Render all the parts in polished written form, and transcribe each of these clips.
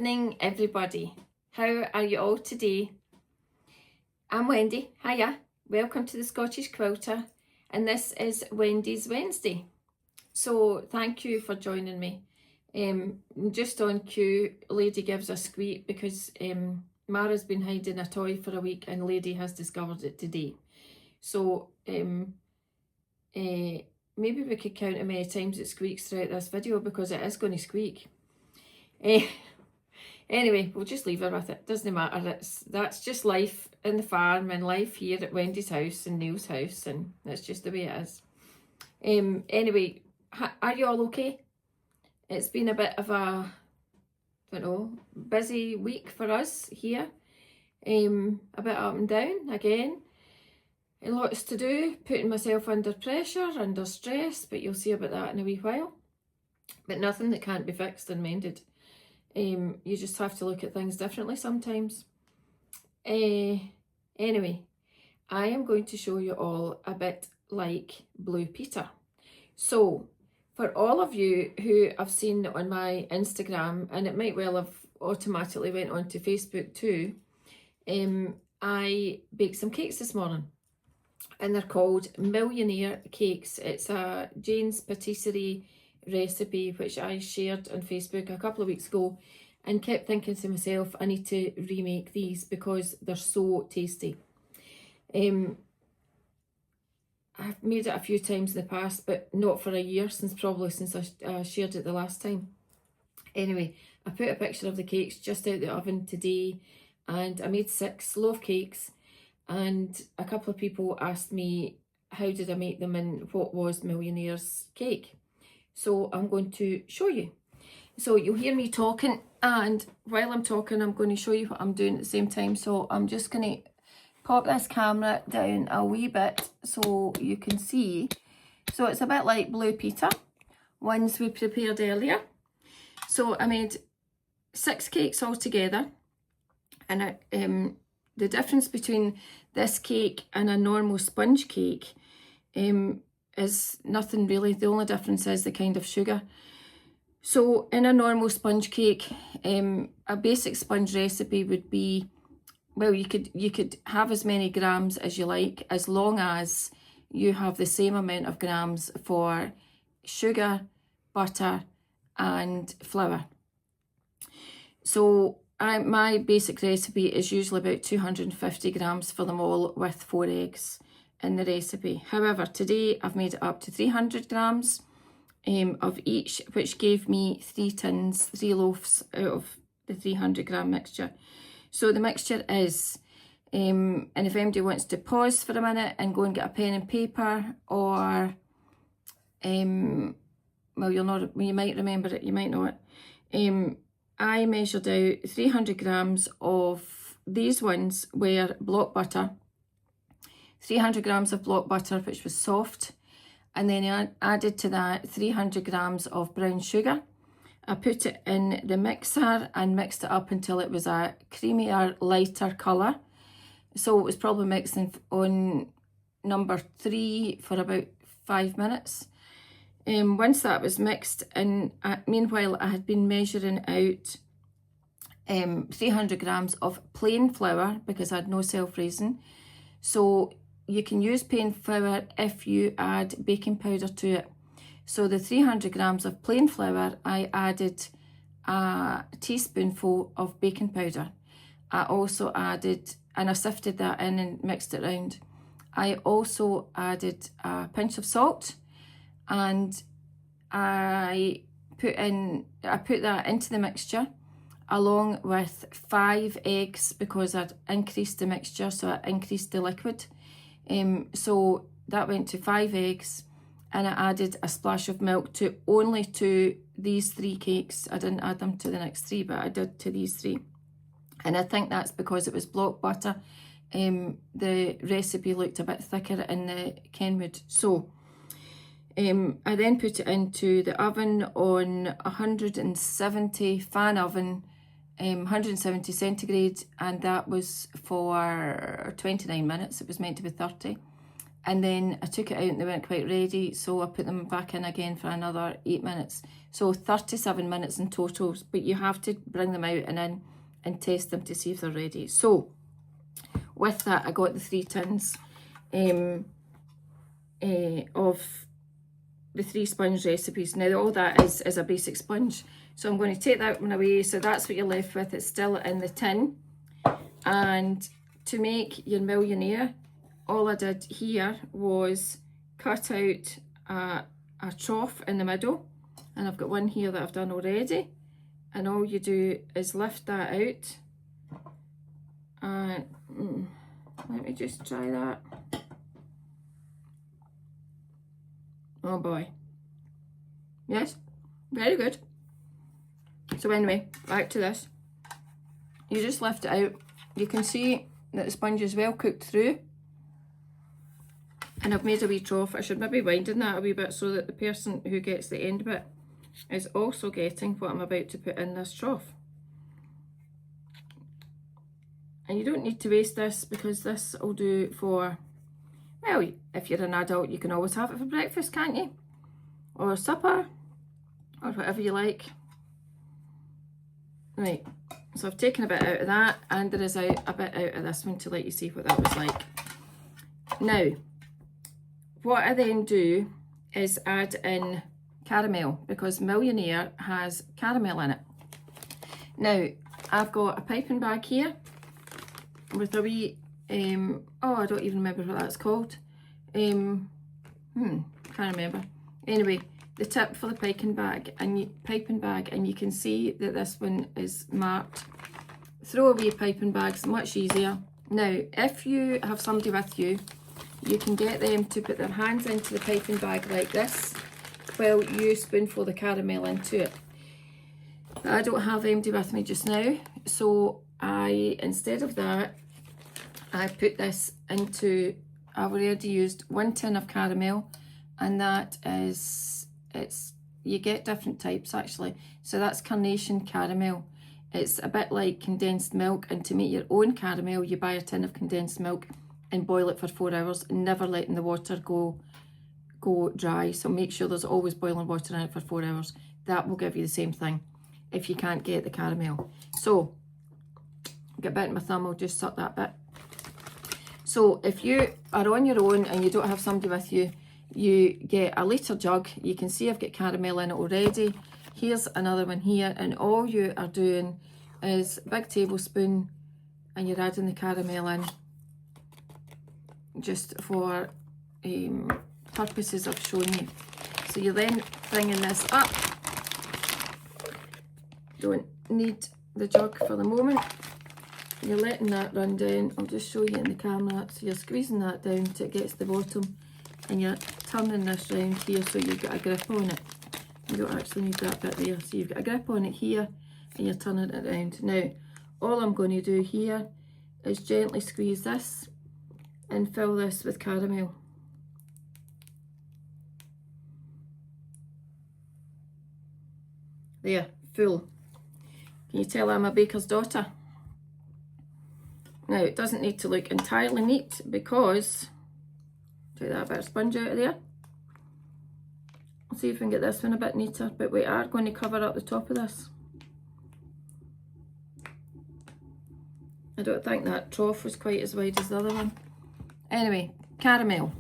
evening, everybody. How are you all today? I'm Wendy. Hiya. Welcome to the Scottish Quilter, and this is Wendy's Wednesday. So thank you for joining me. Just on cue, Lady gives a squeak because Mara's been hiding a toy for a week and Lady has discovered it today. So maybe we could count how many times it squeaks throughout this video, because it is going to squeak. Anyway, we'll just leave her with it. Doesn't matter. That's just life in the farm and life here at Wendy's house and Neil's house, and that's just the way it is. Anyway, are you all okay? It's been a bit of a, I don't know, busy week for us here. A bit up and down again. Lots to do, putting myself under pressure, under stress, but you'll see about that in a wee while. But nothing that can't be fixed and mended. You just have to look at things differently sometimes. Anyway, I am going to show you all a bit like Blue Peter. So, for all of you who have seen on my Instagram, and it might well have automatically went on to Facebook too, I baked some cakes this morning. And they're called Millionaire cakes. It's a Jane's Patisserie recipe which I shared on Facebook a couple of weeks ago, and kept thinking to myself, I need to remake these because they're so tasty. I've made it a few times in the past, but not for a year, probably since I shared it the last time. Anyway, I put a picture of the cakes just out the oven today, and I made 6 loaf cakes, and a couple of people asked me how did I make them and what was Millionaire's cake. So I'm going to show you. So you'll hear me talking, and while I'm talking I'm going to show you what I'm doing at the same time. So I'm just going to pop this camera down a wee bit so you can see. So it's a bit like Blue Peter, ones we prepared earlier. So I made 6 cakes altogether, and the difference between this cake and a normal sponge cake is nothing really. The only difference is the kind of sugar. So in a normal sponge cake, a basic sponge recipe would be, well, you could have as many grams as you like, as long as you have the same amount of grams for sugar, butter and flour. So my basic recipe is usually about 250 grams for them all, with 4 eggs in the recipe. However, today I've made it up to 300 grams of each, which gave me 3 tins, 3 loaves out of the 300 gram mixture. So the mixture is, and if anybody wants to pause for a minute and go and get a pen and paper, or well, you might remember it, you might know it. I measured out 300 grams of these ones were block butter, 300 grams of block butter, which was soft, and then I added to that 300 grams of brown sugar. I put it in the mixer and mixed it up until it was a creamier, lighter colour. So it was probably mixing on number 3 for about 5 minutes. Once that was mixed, and meanwhile I had been measuring out 300 grams of plain flour because I had no self-raising. So you can use plain flour if you add baking powder to it. So the 300 grams of plain flour, I added a teaspoonful of baking powder. I also added, and I sifted that in and mixed it around. I also added a pinch of salt, and I put that into the mixture along with 5 eggs, because I'd increased the mixture, so I increased the liquid. So that went to 5 eggs, and I added a splash of milk only to these 3 cakes. I didn't add them to the next 3, but I did to these 3. And I think that's because it was block butter. The recipe looked a bit thicker in the Kenwood. So I then put it into the oven on 170 fan oven, 170 centigrade, and that was for 29 minutes. It was meant to be 30. and then I took it out and they weren't quite ready, so I put them back in again for another 8 minutes. So 37 minutes in total, but you have to bring them out and in and test them to see if they're ready. So with that, I got the 3 tins of the 3 sponge recipes. Now all that is a basic sponge. So I'm going to take that one away. So that's what you're left with. It's still in the tin. And to make your Millionaire, all I did here was cut out a trough in the middle. And I've got one here that I've done already. And all you do is lift that out. And let me just try that. Oh boy. Yes, very good. So anyway, back to this. You just lift it out. You can see that the sponge is well cooked through. And I've made a wee trough. I should maybe widen that a wee bit so that the person who gets the end bit is also getting what I'm about to put in this trough. And you don't need to waste this, because this will do for, well, if you're an adult, you can always have it for breakfast, can't you? Or supper, or whatever you like. Right, so I've taken a bit out of that, and there is a bit out of this one to let you see what that was like. Now, what I then do is add in caramel, because Millionaire has caramel in it. Now, I've got a piping bag here with a wee, oh, I don't even remember what that's called. Can't remember. Anyway, the tip for the piping bag, and you can see that this one is marked. Throwaway piping bags, much easier. Now, if you have somebody with you, you can get them to put their hands into the piping bag like this while you spoonful the caramel into it. But I don't have anybody with me just now, so instead of that, I put this into, I've already used 1 tin of caramel, and that is, you get different types actually. So that's carnation caramel. It's a bit like condensed milk, and to make your own caramel, you buy a tin of condensed milk and boil it for 4 hours, never letting the water go dry. So make sure there's always boiling water in it for 4 hours. That will give you the same thing if you can't get the caramel. So, get a bit in my thumb, I'll just suck that bit. So if you are on your own and you don't have somebody with you, you get a litre jug. You can see I've got caramel in it already. Here's another one here, and all you are doing is a big tablespoon, and you're adding the caramel in just for purposes of showing you. So you're then bringing this up. Don't need the jug for the moment. You're letting that run down. I'll just show you in the camera. So you're squeezing that down till it gets to the bottom, and you're turning this round here so you've got a grip on it. You don't actually need that bit there. So you've got a grip on it here, and you're turning it around. Now, all I'm going to do here is gently squeeze this and fill this with caramel. There, full. Can you tell I'm a baker's daughter? Now, it doesn't need to look entirely neat, because, take that bit of sponge out of there. I'll see if we can get this one a bit neater, but we are going to cover up the top of this. I don't think that trough was quite as wide as the other one. Anyway, caramel.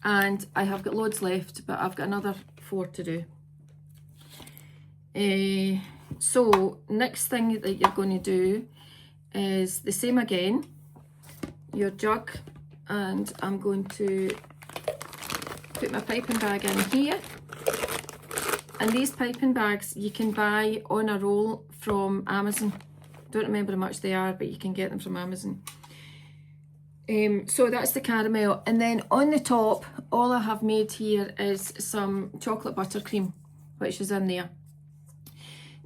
And I have got loads left, but I've got another 4 to do. So, next thing that you're going to do is the same again. Your jug, and I'm going to put my piping bag in here. And these piping bags you can buy on a roll from Amazon. Don't remember how much they are, but you can get them from Amazon. So that's the caramel, and then on the top, all I have made here is some chocolate buttercream, which is in there.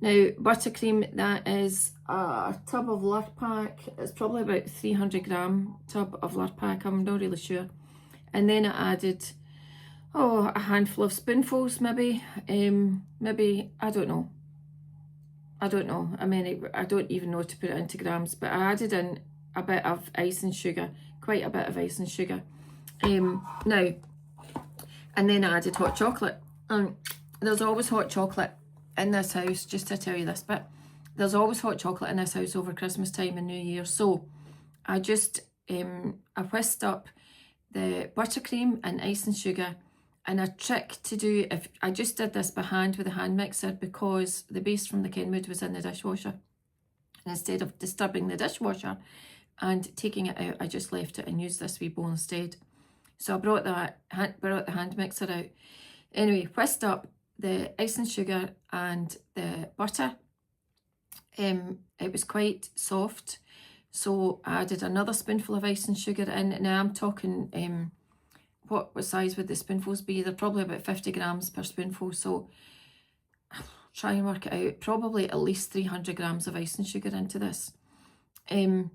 Now, buttercream, that is a tub of Lurpak. It's probably about 300 gram tub of Lurpak, I'm not really sure. And then I added, a handful of spoonfuls maybe. Maybe, I don't know. I mean, I don't even know to put it into grams, but I added in a bit of icing sugar, quite a bit of icing sugar. Now, and then I added hot chocolate. There's always hot chocolate in this house, just to tell you this bit. There's always hot chocolate in this house over Christmas time and New Year. So I just, I whisked up the buttercream and icing sugar. And a trick to do, if I just did this by hand with a hand mixer, because the base from the Kenwood was in the dishwasher. And instead of disturbing the dishwasher and taking it out, I just left it and used this wee bowl instead. So I brought the hand mixer out. Anyway, whisked up the icing sugar and the butter. It was quite soft, so I added another spoonful of icing sugar in. Now I'm talking, what size would the spoonfuls be? They're probably about 50 grams per spoonful, so try and work it out. Probably at least 300 grams of icing sugar into this. And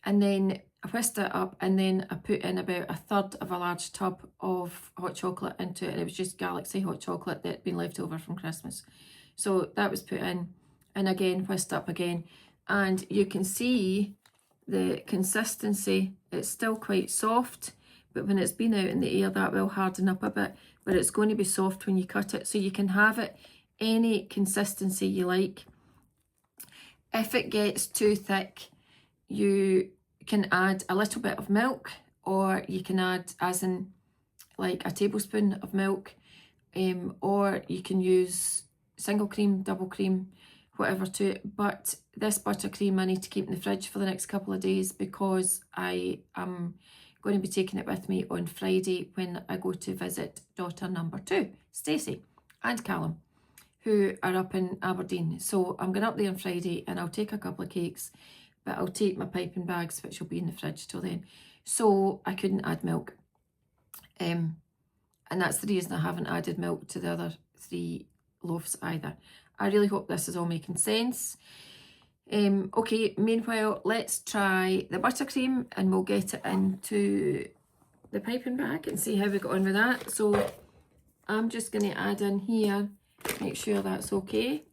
then I whisked it up, and then I put in about a third of a large tub of hot chocolate into it. And it was just Galaxy hot chocolate that had been left over from Christmas. So that was put in, and again whisked up again. And you can see the consistency. It's still quite soft, but when it's been out in the air, that will harden up a bit. But it's going to be soft when you cut it. So you can have it any consistency you like. If it gets too thick, you can add a little bit of milk, or you can add, as in like a tablespoon of milk, or you can use single cream, double cream, whatever to it. But this buttercream I need to keep in the fridge for the next couple of days, because I am going to be taking it with me on Friday when I go to visit daughter number 2, Stacey, and Callum, who are up in Aberdeen. So I'm going up there on Friday, and I'll take a couple of cakes, but I'll take my piping bags, which will be in the fridge till then. So I couldn't add milk. And that's the reason I haven't added milk to the other 3 loaves either. I really hope this is all making sense. Okay, meanwhile, let's try the buttercream, and we'll get it into the piping bag and see how we got on with that. So I'm just going to add in here, make sure that's okay.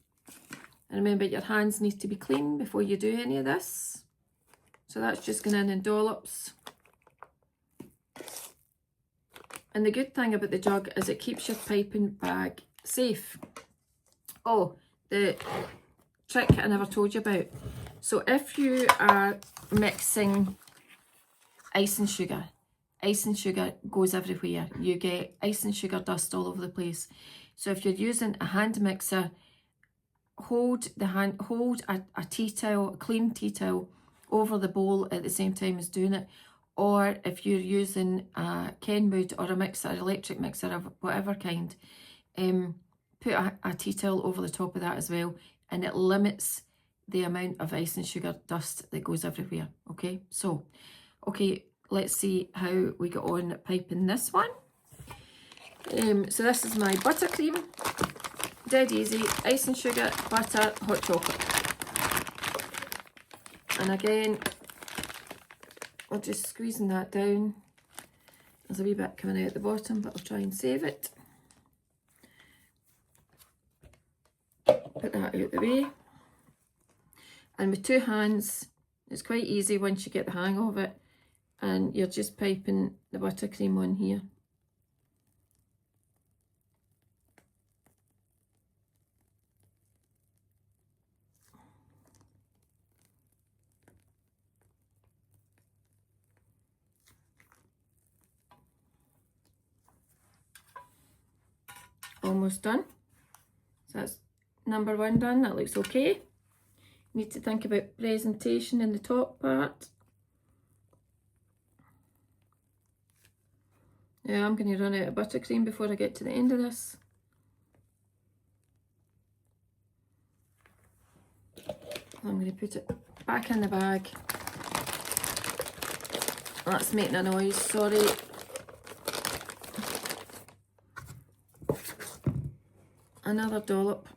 And remember, your hands need to be clean before you do any of this. So that's just going in dollops. And the good thing about the jug is it keeps your piping bag safe. Oh, the trick I never told you about. So if you are mixing icing sugar goes everywhere. You get icing sugar dust all over the place. So if you're using a hand mixer, hold a tea towel, a clean tea towel, over the bowl at the same time as doing it. Or if you're using a Kenwood or a mixer, electric mixer of whatever kind, put a tea towel over the top of that as well, and it limits the amount of icing sugar dust that goes everywhere. Okay, so let's see how we get on piping this one. So this is my buttercream. Dead easy, icing sugar, butter, hot chocolate. And again, I'm just squeezing that down. There's a wee bit coming out at the bottom, but I'll try and save it. Put that out the way. And with 2 hands, it's quite easy once you get the hang of it. And you're just piping the buttercream on here. Almost done. So that's number 1 done. That looks okay. Need to think about presentation in the top part. Yeah, I'm going to run out of buttercream before I get to the end of this. I'm going to put it back in the bag. That's making a noise, sorry. Another dollop.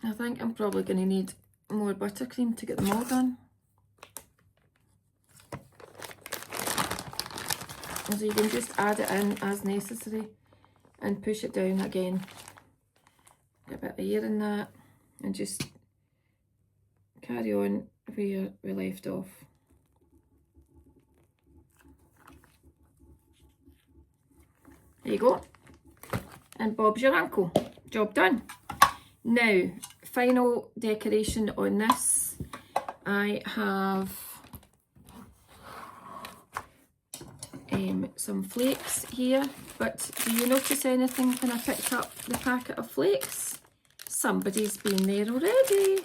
I think I'm probably going to need more buttercream to get them all done. So you can just add it in as necessary and push it down again. Get a bit of air in that and just carry on where we left off. There you go. And Bob's your uncle. Job done. Now, final decoration on this. I have some flakes here, but do you notice anything when I picked up the packet of flakes? Somebody's been there already.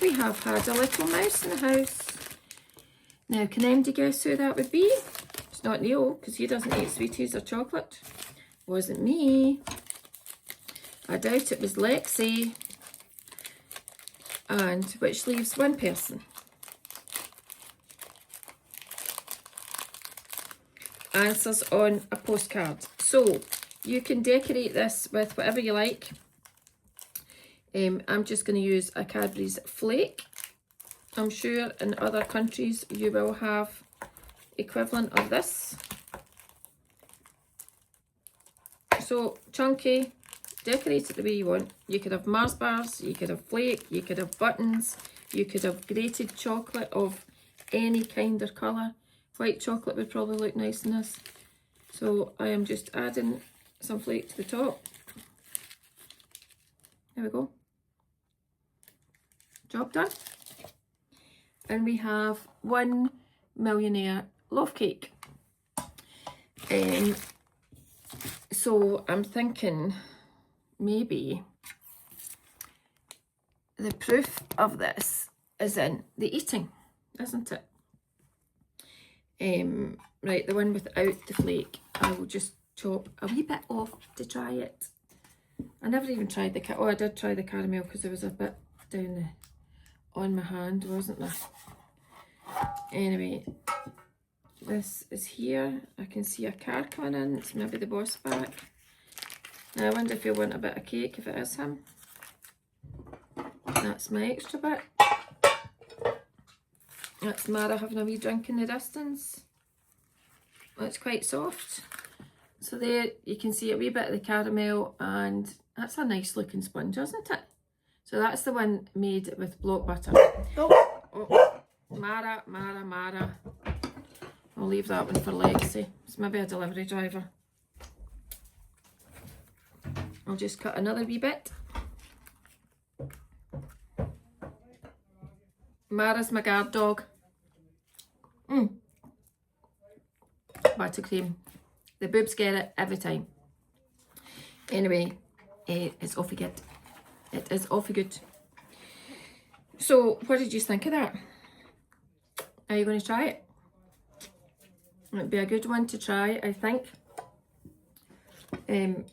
We have had a little mouse in the house. Now, can anybody guess who that would be? It's not Neil, because he doesn't eat sweeties or chocolate. Wasn't me. I doubt it was Lexi. And which leaves one person. Answers on a postcard. So you can decorate this with whatever you like. I'm just going to use a Cadbury's flake. I'm sure in other countries you will have equivalent of this. So chunky, decorate it the way you want. You could have Mars bars, you could have flake, you could have buttons, you could have grated chocolate of any kind or colour. White chocolate would probably look nice in this. So I am just adding some flake to the top. There we go. Job done. And we have one Millionaire loaf cake. So I'm thinking maybe the proof of this is in the eating, isn't it? Right, the one without the flake, I will just chop a wee bit off to try it. I never even tried the I did try the caramel because there was a bit down on my hand, wasn't there? Anyway, this is here. I can see a car coming in. It's maybe the boss back. Now I wonder if you want a bit of cake if it is him. That's my extra bit. That's Mara having a wee drink in the distance. Well, it's quite soft. So there you can see a wee bit of the caramel, and that's a nice looking sponge, isn't it? So that's the one made with block butter. Oh, Mara. I'll leave that one for Lexi. It's maybe a delivery driver. I'll just cut another wee bit. Mara's my guard dog. Buttercream. The boobs get it every time. Anyway, it's awfully good. It is awfully good. So, what did you think of that? Are you going to try it? It'd be a good one to try, I think. And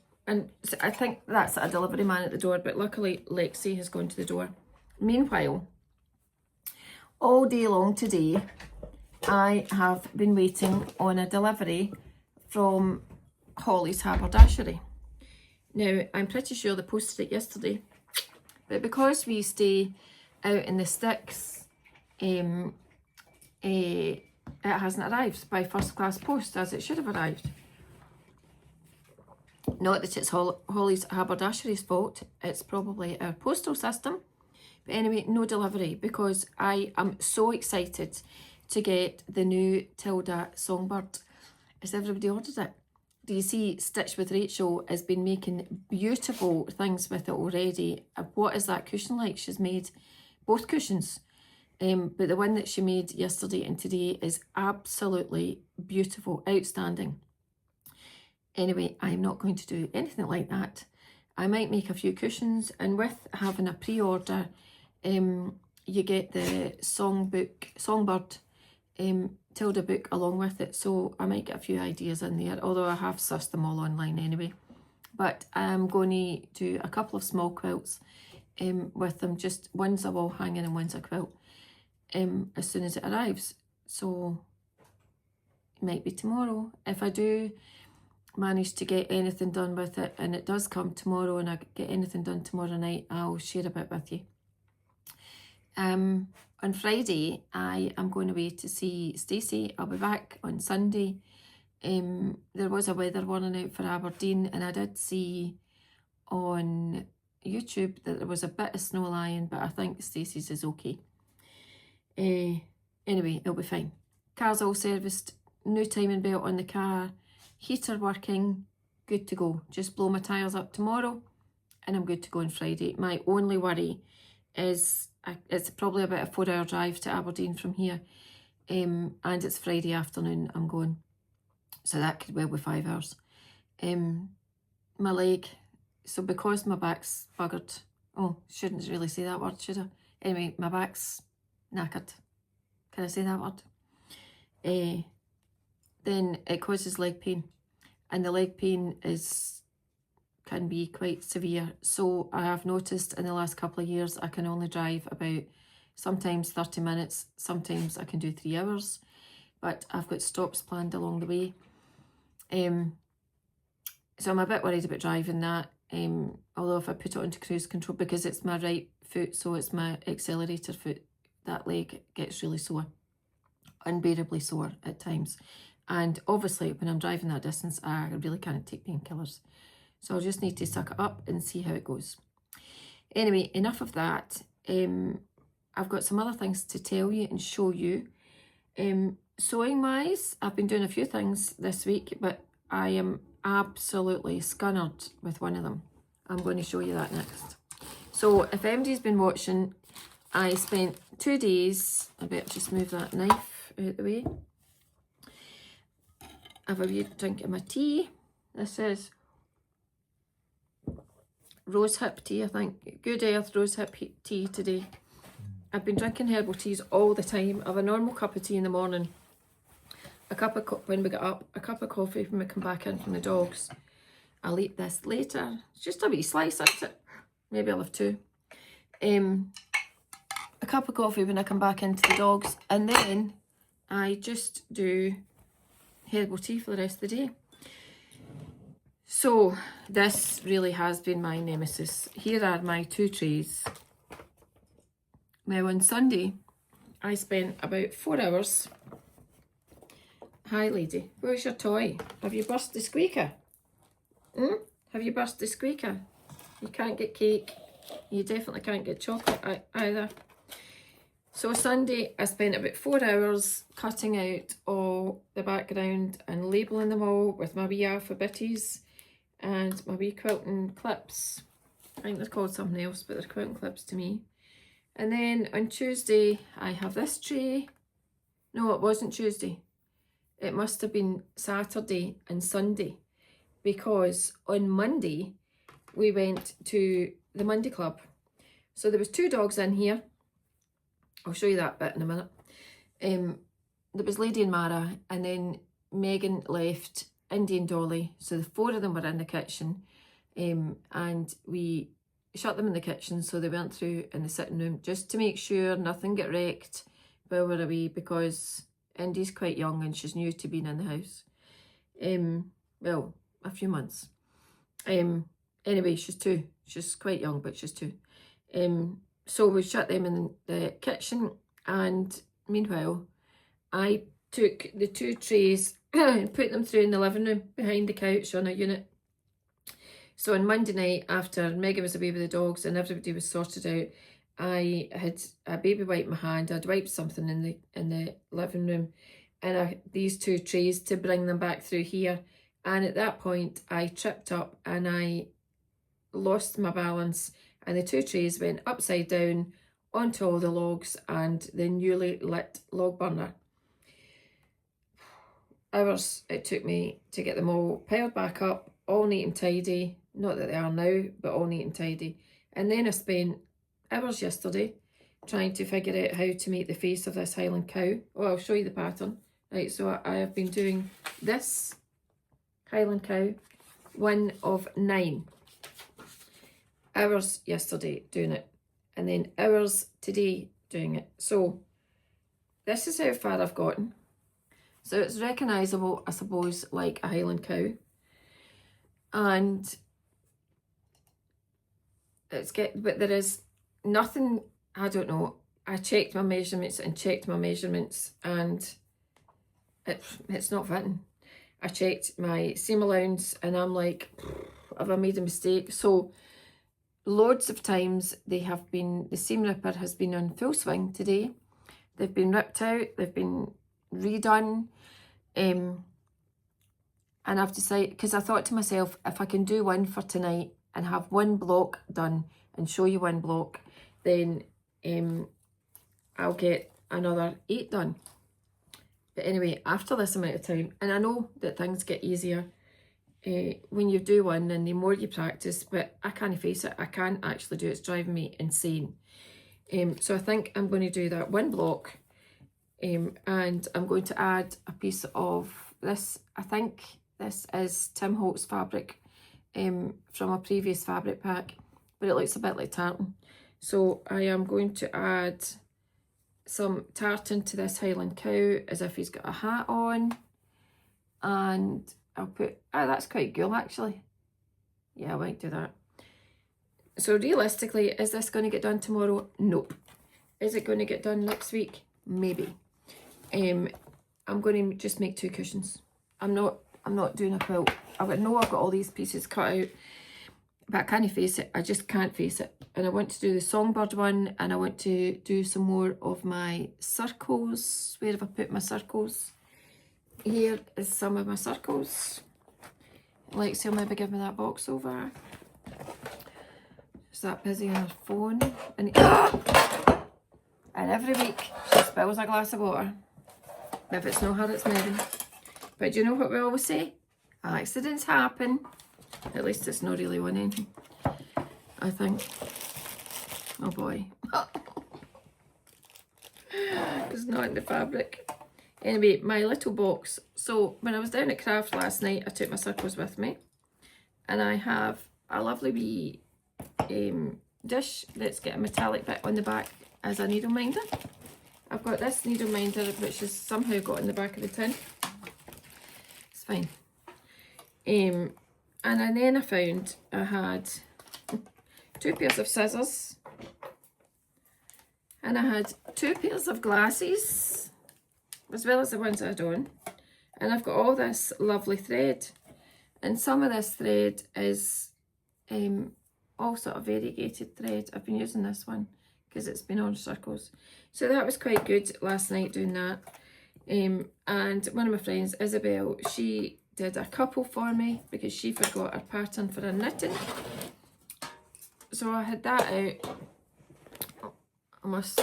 so I think that's a delivery man at the door, but luckily Lexi has gone to the door. Meanwhile, all day long today, I have been waiting on a delivery from Holly's Haberdashery. Now, I'm pretty sure they posted it yesterday, but because we stay out in the sticks, it hasn't arrived by first class post as it should have arrived. Not that it's Holly's Haberdashery's fault, it's probably our postal system. But anyway, no delivery because I am so excited to get the new Tilda songbird. Has everybody ordered it? Do you see Stitch with Rachel has been making beautiful things with it already. What is that cushion like? She's made both cushions. But the one that she made yesterday and today is absolutely beautiful, outstanding. Anyway, I'm not going to do anything like that. I might make a few cushions, and with having a pre-order, you get the songbird Tilda book along with it, so I might get a few ideas in there, although I have sussed them all online anyway. But I'm going to do a couple of small quilts with them, just one's a wall hanging and one's a quilt, as soon as it arrives. So it might be tomorrow. If I do manage to get anything done with it, and it does come tomorrow, and I get anything done tomorrow night, I'll share a bit with you. On Friday, I am going away to see Stacey. I'll be back on Sunday. There was a weather warning out for Aberdeen, and I did see on YouTube that there was a bit of snow lying, but I think Stacey's is okay. Anyway, it'll be fine. Car's all serviced, new timing belt on the car, heater working, good to go. Just blow my tyres up tomorrow and I'm good to go on Friday. My only worry is it's probably about a 4-hour drive to Aberdeen from here, and it's Friday afternoon I'm going, so that could well be 5 hours. My leg, so because my back's buggered, oh, shouldn't really say that word, should I? Anyway, my back's knackered. Can I say that word? Then it causes leg pain, and the leg pain can be quite severe. So I have noticed in the last couple of years I can only drive about sometimes 30 minutes, sometimes I can do 3 hours, but I've got stops planned along the way. So I'm a bit worried about driving that, although if I put it onto cruise control, because it's my right foot, so it's my accelerator foot, that leg gets really sore, unbearably sore at times. And obviously when I'm driving that distance, I really can't take painkillers. So I'll just need to suck it up and see how it goes. Anyway, enough of that. I've got some other things to tell you and show you. Sewing wise, I've been doing a few things this week, but I am absolutely scunnered with one of them. I'm going to show you that next. So if anybody's been watching, I spent 2 days, I better just move that knife out the way. I have a wee drink of my tea. This is rosehip tea, I think. Good Earth rosehip tea today. I've been drinking herbal teas all the time. I have a normal cup of tea in the morning, a cup of when we get up, a cup of coffee when we come back in from the dogs. I'll eat this later. It's just a wee slice, that's it. Maybe I'll have 2. A cup of coffee when I come back into the dogs, and then I just do herbal tea for the rest of the day. So this really has been my nemesis. Here are my 2 trays. Now on Sunday, I spent about 4 hours. Hi lady, where's your toy? Have you burst the squeaker? Have you burst the squeaker? You can't get cake. You definitely can't get chocolate either. So Sunday, I spent about 4 hours cutting out all the background and labelling them all with my wee alphabetties and my wee quilting clips. I think they're called something else, but they're quilting clips to me. And then on Tuesday, I have this tray. No, it wasn't Tuesday. It must have been Saturday and Sunday, because on Monday, we went to the Monday Club. So there was 2 dogs in here. I'll show you that bit in a minute. There was Lady and Mara, and then Megan left, Indy and Dolly. So the 4 of them were in the kitchen, and we shut them in the kitchen so they weren't through in the sitting room, just to make sure nothing get wrecked while we're away, because Indy's quite young and she's new to being in the house. Well, a few months. Anyway, she's 2. She's quite young, but she's 2. So we shut them in the kitchen, and meanwhile, I took the 2 trays and put them through in the living room behind the couch on a unit. So on Monday night, after Megan was away with the dogs and everybody was sorted out, I had a baby wipe in my hand. I'd wiped something in the living room, and these 2 trays to bring them back through here. And at that point, I tripped up and I lost my balance, and the 2 trays went upside down onto all the logs and the newly lit log burner. Hours it took me to get them all piled back up, all neat and tidy. Not that they are now, but all neat and tidy. And then I spent hours yesterday trying to figure out how to make the face of this Highland cow. Oh, I'll show you the pattern. Right, so I have been doing this Highland cow, 1 of 9. Hours yesterday doing it, and then hours today doing it. So this is how far I've gotten. So it's recognisable, I suppose, like a Highland cow. And but there is nothing, I don't know. I checked my measurements and it's not fitting. I checked my seam allowance and I'm like, have I made a mistake? So loads of times the seam ripper has been on full swing today. They've been ripped out, they've been redone. And I've decided, because I thought to myself, if I can do one for tonight and have one block done and show you one block, then I'll get another 8 done. But anyway, after this amount of time, and I know that things get easier when you do one and the more you practice, but I can't face it. I can't actually do it. It's driving me insane. So I think I'm going to do that one block, and I'm going to add a piece of this. I think this is Tim Holtz fabric from a previous fabric pack, but it looks a bit like tartan. So I am going to add some tartan to this Highland cow as if he's got a hat on, and I'll put, that's quite cool actually. Yeah, I might do that. So realistically, is this going to get done tomorrow? Nope. Is it going to get done next week? Maybe. I'm going to just make 2 cushions. I'm not doing a quilt. I've got all these pieces cut out, but I can't face it. I just can't face it. And I want to do the songbird one, and I want to do some more of my circles. Where have I put my circles? Here is some of my circles. Lexi will maybe give me that box over. She's that busy on her phone. And every week she spills a glass of water. If it's not her, it's Megan. But do you know what we always say? Accidents happen. At least it's not really on anything, I think. Oh boy. It's not in the fabric. Anyway, my little box. So when I was down at Craft last night, I took my circles with me. And I have a lovely wee dish that's got a metallic bit on the back as a needle minder. I've got this needle minder which is somehow got in the back of the tin. It's fine. And then I found I had 2 pairs of scissors, and I had 2 pairs of glasses, as well as the ones I had on. And I've got all this lovely thread, and some of this thread is all sort of variegated thread. I've been using this one because it's been on circles. So that was quite good last night doing that. And one of my friends, Isabel, she did a couple for me because she forgot her pattern for her knitting. So I had that out. I must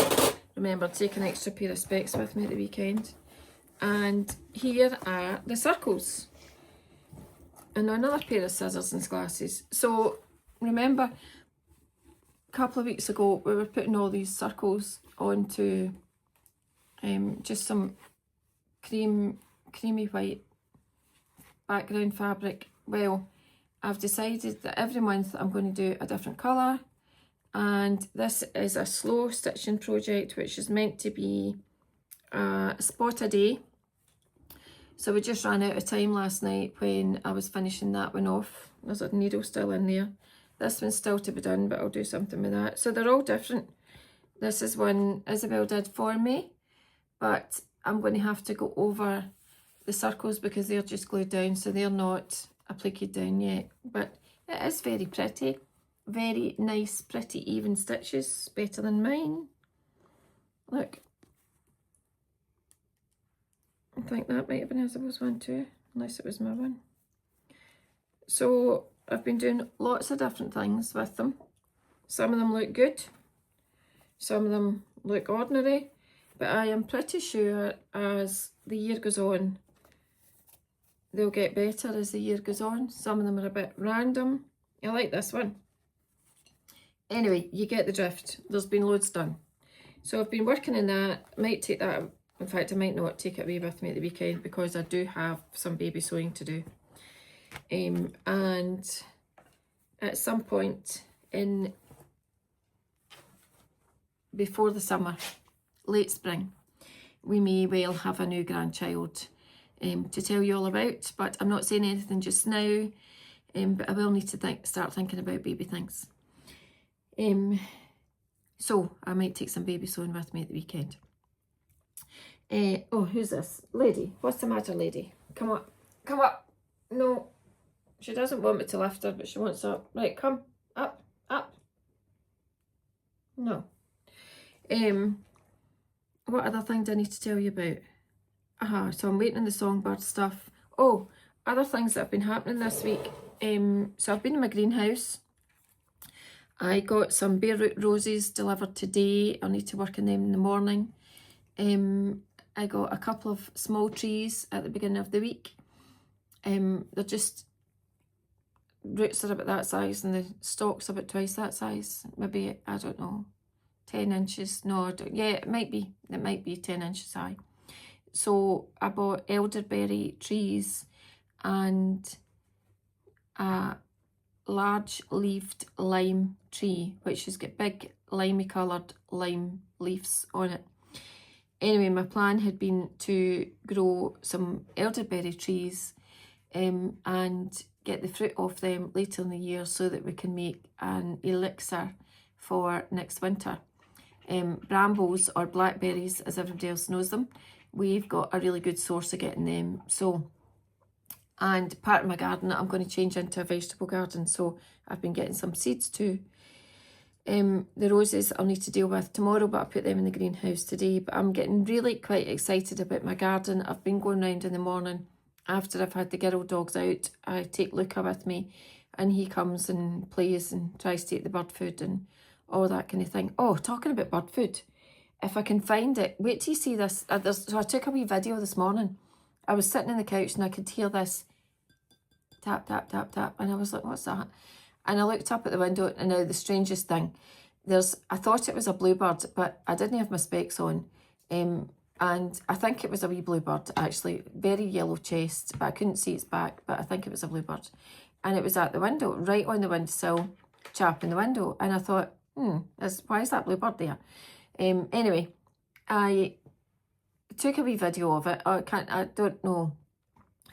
remember to take an extra pair of specs with me at the weekend. And here are the circles. And another pair of scissors and glasses. So remember, a couple of weeks ago we were putting all these circles onto just some creamy white background fabric. Well, I've decided that every month I'm going to do a different colour, and this is a slow stitching project which is meant to be a spot a day. So we just ran out of time last night when I was finishing that one off. There's a needle still in there. This one's still to be done, but I'll do something with that. So they're all different. This is one Isabel did for me, but I'm going to have to go over the circles because they're just glued down, so they're not appliqued down yet. But it is very pretty. Very nice, pretty, even stitches. Better than mine. Look. I think that might have been Isabel's one too, unless it was my one. So I've been doing lots of different things with them. Some of them look good. Some of them look ordinary. But I am pretty sure as the year goes on, they'll get better as the year goes on. Some of them are a bit random. I like this one. Anyway, you get the drift. There's been loads done. So I've been working on that. I might take that, in fact I might not take it away with me at the weekend because I do have some baby sewing to do. And at some point in before the summer, late spring, we may well have a new grandchild to tell you all about, but I'm not saying anything just now, but I will need to start thinking about baby things. So I might take some baby sewing with me at the weekend. Oh, who's this? Lady. What's the matter, lady? Come up. Come up. No. She doesn't want me to lift her, but she wants up. Right, come. Up. Up. No. What other thing do I need to tell you about? So I'm waiting on the songbird stuff. Oh, other things that have been happening this week. So I've been in my greenhouse. I got some bare root roses delivered today. I'll need to work on them in the morning. I got a couple of small trees at the beginning of the week. They're just, roots are about that size and the stalks about twice that size. Maybe, I don't know, 10 inches. No, yeah, it might be 10 inches high. So I bought elderberry trees and a large leaved lime tree, which has got big limey coloured lime leaves on it. Anyway, my plan had been to grow some elderberry trees and get the fruit off them later in the year so that we can make an elixir for next winter. Brambles, or blackberries as everybody else knows them, we've got a really good source of getting them. So, and part of my garden I'm going to change into a vegetable garden, so I've been getting some seeds too. The roses I'll need to deal with tomorrow, but I put them in the greenhouse today. But I'm getting really quite excited about my garden. I've been going round in the morning after I've had the girl dogs out. I take Luca with me and he comes and plays and tries to eat the bird food and all that kind of thing. Oh, talking about bird food, if I can find it, wait till you see this. So I took a wee video this morning. I was sitting on the couch and I could hear this tap, tap, tap, tap. And I was like, what's that? And I looked up at the window, and now the strangest thing, I thought it was a bluebird, but I didn't have my specs on. And I think it was a wee bluebird, actually, very yellow chest, but I couldn't see its back, but I think it was a bluebird. And it was at the window, right on the windowsill, chapping the window. And I thought, why is that bluebird there? Anyway, I took a wee video of it. I don't know.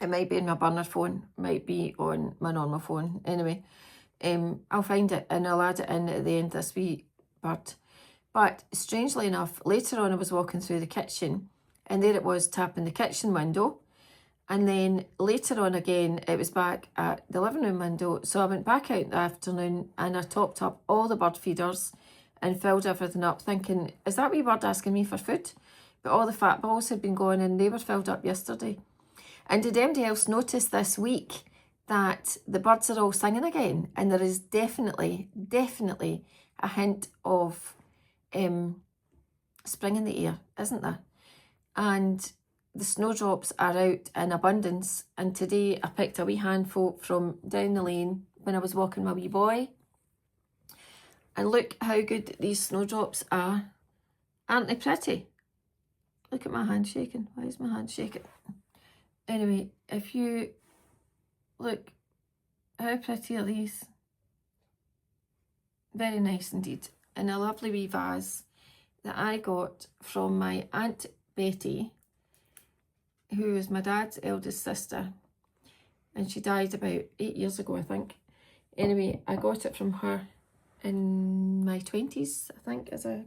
It might be in my burner phone, might be on my normal phone. Anyway, I'll find it and I'll add it in at the end of this wee bird. But strangely enough, later on I was walking through the kitchen and there it was tapping the kitchen window. And then later on again, it was back at the living room window. So I went back out in the afternoon and I topped up all the bird feeders and filled everything up thinking, is that wee bird asking me for food? But all the fat balls had been going and they were filled up yesterday. And did anybody else notice this week that the birds are all singing again? And there is definitely a hint of spring in the air, isn't there? And the snowdrops are out in abundance. And today I picked a wee handful from down the lane when I was walking my wee boy. And look how good these snowdrops are. Aren't they pretty? Look at my hand shaking. Why is my hand shaking? Anyway, if you look, how pretty are these? Very nice indeed. In a lovely wee vase that I got from my Aunt Betty, who is my dad's eldest sister. And she died about 8 years ago, I think. Anyway, I got it from her in my 20s, I think, as a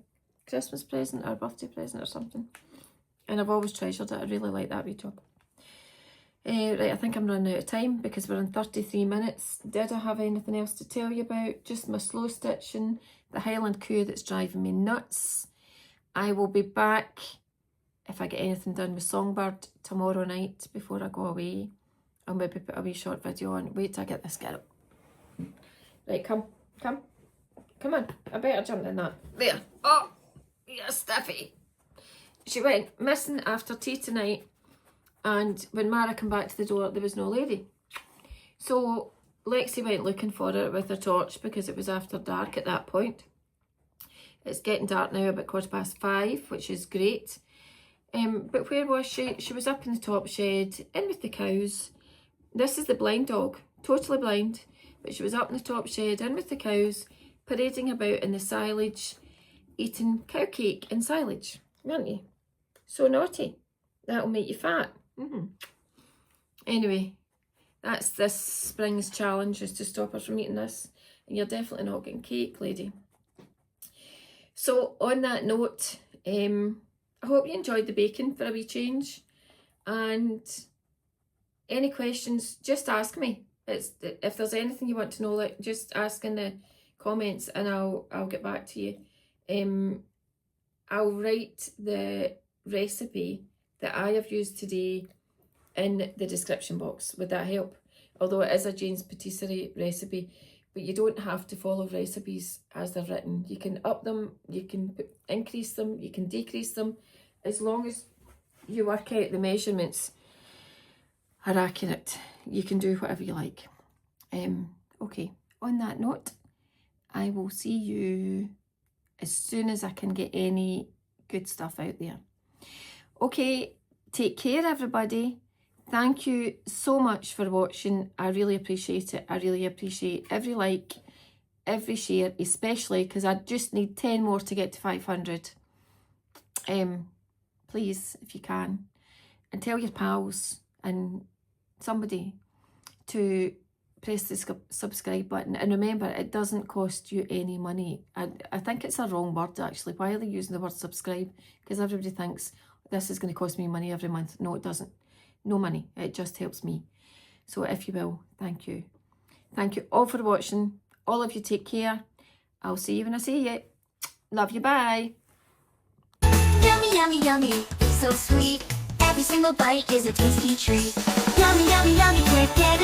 Christmas present or birthday present or something. And I've always treasured it. I really like that wee job. Right, I think I'm running out of time because we're in 33 minutes. Did I have anything else to tell you about? Just my slow stitching, the Highland coo that's driving me nuts. I will be back if I get anything done with Songbird tomorrow night before I go away. I'll maybe put a wee short video on. Wait till I get this girl. Right, come on. I better jump in that. There. Oh, you're stiffy. She went missing after tea tonight. And when Mara came back to the door, there was no lady. So Lexi went looking for her with a torch because it was after dark at that point. It's getting dark now, about 5:15, which is great. But where was she? She was up in the top shed, in with the cows. This is the blind dog, totally blind. But she was up in the top shed, in with the cows, parading about in the silage, eating cow cake and silage, weren't you? So naughty. That'll make you fat. Anyway, that's this spring's challenge, is to stop her from eating this. And you're definitely not getting cake, lady. So on that note, I hope you enjoyed the baking for a wee change. And any questions, just ask me. If there's anything you want to know, like, just ask in the comments and I'll get back to you. I'll write the recipe that I have used today in the description box. Would that help? Although it is a Jane's patisserie recipe, but you don't have to follow recipes as they're written. You can up them, you can increase them, you can decrease them, as long as you work out the measurements are accurate. You can do whatever you like. Okay, on that note, I will see you as soon as I can get any good stuff out there. Okay, take care everybody. Thank you so much for watching. I really appreciate it. I really appreciate every like, every share, especially because I just need 10 more to get to 500. Please, if you can, and tell your pals and somebody to press the subscribe button. And remember, it doesn't cost you any money. I think it's a wrong word actually. Why are they using the word subscribe? Because everybody thinks this is going to cost me money every month. No, it doesn't. No money. It just helps me. So if you will, thank you. Thank you all for watching. All of you take care. I'll see you when I see you. Love you. Bye. Yummy, yummy, yummy, so sweet. Every single bite is a tasty treat. Yummy, yummy, yummy, can't get